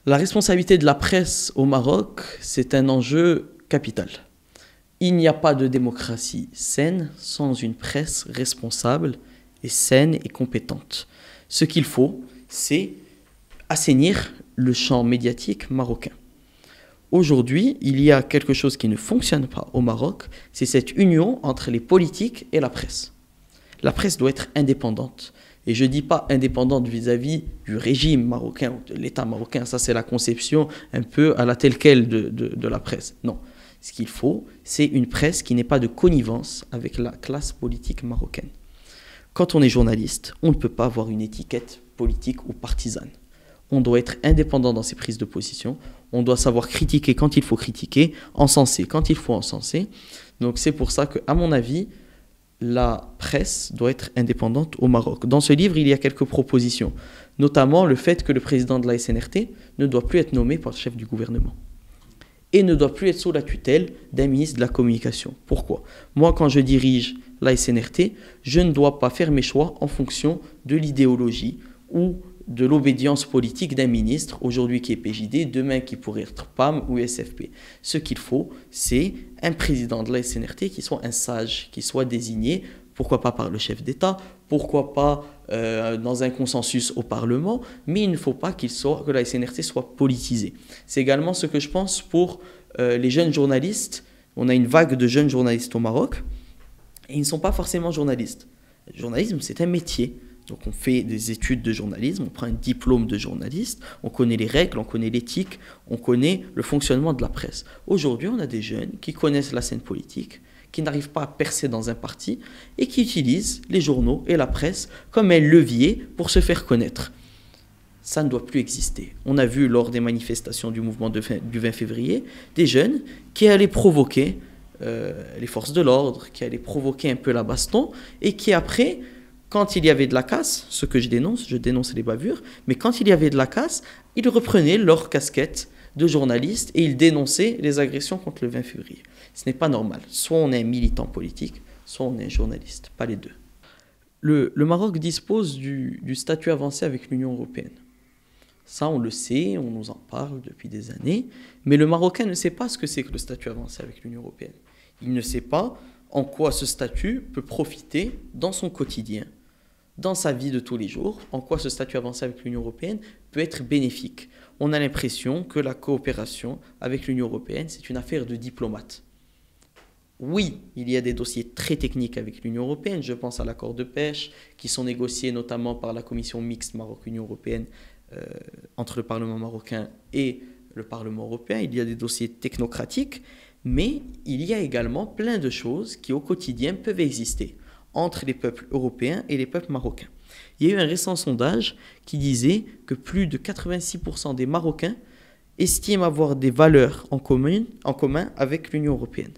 La responsabilité de la presse au Maroc, c'est un enjeu capital. Il n'y a pas de démocratie saine sans une presse responsable et saine et compétente. Ce qu'il faut, c'est assainir le champ médiatique marocain. Aujourd'hui, il y a quelque chose qui ne fonctionne pas au Maroc, c'est cette union entre les politiques et la presse. La presse doit être indépendante. Et je ne dis pas indépendante vis-à-vis du régime marocain ou de l'État marocain, ça c'est la conception un peu à la telle quelle de la presse. Non, ce qu'il faut, c'est une presse qui n'ait pas de connivence avec la classe politique marocaine. Quand on est journaliste, on ne peut pas avoir une étiquette politique ou partisane. On doit être indépendant dans ses prises de position, on doit savoir critiquer quand il faut critiquer, encenser quand il faut encenser. Donc c'est pour ça qu'à mon avis, la presse doit être indépendante au Maroc. Dans ce livre, il y a quelques propositions, notamment le fait que le président de la SNRT ne doit plus être nommé par le chef du gouvernement et ne doit plus être sous la tutelle d'un ministre de la Communication. Pourquoi ? Moi, quand je dirige la SNRT, je ne dois pas faire mes choix en fonction de l'idéologie ou de l'obédience politique d'un ministre, aujourd'hui qui est PJD, demain qui pourrait être PAM ou SFP. Ce qu'il faut, c'est un président de la SNRT qui soit un sage, qui soit désigné, pourquoi pas par le chef d'État, pourquoi pas dans un consensus au Parlement, mais il ne faut pas que la SNRT soit politisée. C'est également ce que je pense pour les jeunes journalistes. On a une vague de jeunes journalistes au Maroc, et ils ne sont pas forcément journalistes. Le journalisme, c'est un métier. Donc on fait des études de journalisme, on prend un diplôme de journaliste, on connaît les règles, on connaît l'éthique, on connaît le fonctionnement de la presse. Aujourd'hui, on a des jeunes qui connaissent la scène politique, qui n'arrivent pas à percer dans un parti et qui utilisent les journaux et la presse comme un levier pour se faire connaître. Ça ne doit plus exister. On a vu lors des manifestations du mouvement du 20 février des jeunes qui allaient provoquer les forces de l'ordre, qui allaient provoquer un peu la baston et qui après... Quand il y avait de la casse, ce que je dénonce les bavures, mais quand il y avait de la casse, ils reprenaient leur casquette de journaliste et ils dénonçaient les agressions contre le 20 février. Ce n'est pas normal. Soit on est un militant politique, soit on est un journaliste, pas les deux. Le Maroc dispose du statut avancé avec l'Union européenne. Ça, on le sait, on nous en parle depuis des années, mais le Marocain ne sait pas ce que c'est que le statut avancé avec l'Union européenne. Il ne sait pas en quoi ce statut peut profiter dans son quotidien, dans sa vie de tous les jours, en quoi ce statut avancé avec l'Union européenne peut être bénéfique. On a l'impression que la coopération avec l'Union européenne, c'est une affaire de diplomates. Oui, il y a des dossiers très techniques avec l'Union européenne, je pense à l'accord de pêche, qui sont négociés notamment par la commission mixte Maroc-Union européenne entre le Parlement marocain et le Parlement européen. Il y a des dossiers technocratiques, mais il y a également plein de choses qui au quotidien peuvent exister entre les peuples européens et les peuples marocains. Il y a eu un récent sondage qui disait que plus de 86% des Marocains estiment avoir des valeurs en commun avec l'Union européenne.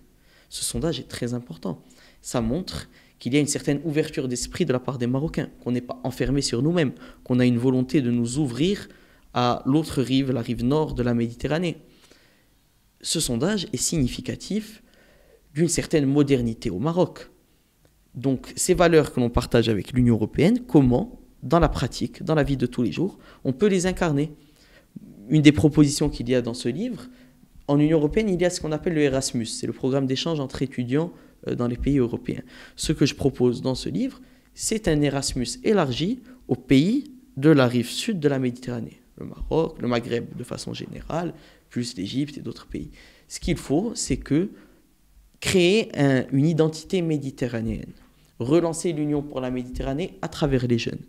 Ce sondage est très important. Ça montre qu'il y a une certaine ouverture d'esprit de la part des Marocains, qu'on n'est pas enfermé sur nous-mêmes, qu'on a une volonté de nous ouvrir à l'autre rive, la rive nord de la Méditerranée. Ce sondage est significatif d'une certaine modernité au Maroc. Donc, ces valeurs que l'on partage avec l'Union européenne, comment, dans la pratique, dans la vie de tous les jours, on peut les incarner. Une des propositions qu'il y a dans ce livre, en Union européenne, il y a ce qu'on appelle le Erasmus, c'est le programme d'échange entre étudiants dans les pays européens. Ce que je propose dans ce livre, c'est un Erasmus élargi aux pays de la rive sud de la Méditerranée, le Maroc, le Maghreb de façon générale, plus l'Égypte et d'autres pays. Ce qu'il faut, c'est créer une identité méditerranéenne, relancer l'Union pour la Méditerranée à travers les jeunes.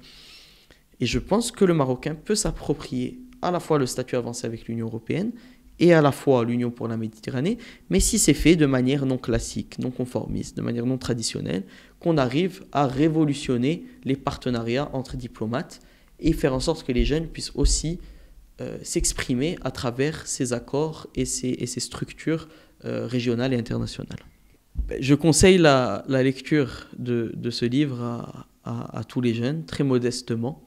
Et je pense que le Marocain peut s'approprier à la fois le statut avancé avec l'Union européenne et à la fois l'Union pour la Méditerranée, mais si c'est fait de manière non classique, non conformiste, de manière non traditionnelle, qu'on arrive à révolutionner les partenariats entre diplomates et faire en sorte que les jeunes puissent aussi s'exprimer à travers ces accords et ces structures régionales et internationales. Je conseille la lecture de ce livre à tous les jeunes, très modestement.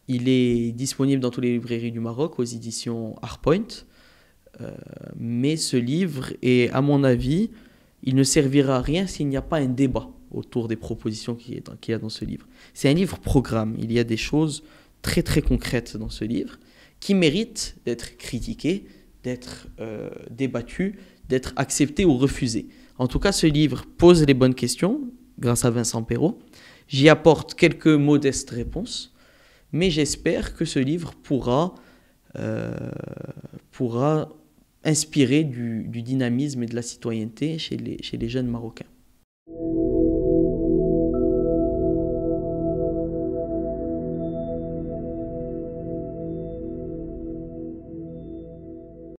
Il est disponible dans toutes les librairies du Maroc, aux éditions Hardpoint. Mais ce livre est, à mon avis, il ne servira à rien s'il n'y a pas un débat autour des propositions qu'il y a dans ce livre. C'est un livre programme. Il y a des choses très très concrètes dans ce livre. qui mérite d'être critiqué, d'être débattu, d'être accepté ou refusé. En tout cas, ce livre pose les bonnes questions, grâce à Vincent Perrault. J'y apporte quelques modestes réponses, mais j'espère que ce livre pourra inspirer du dynamisme et de la citoyenneté chez les jeunes Marocains.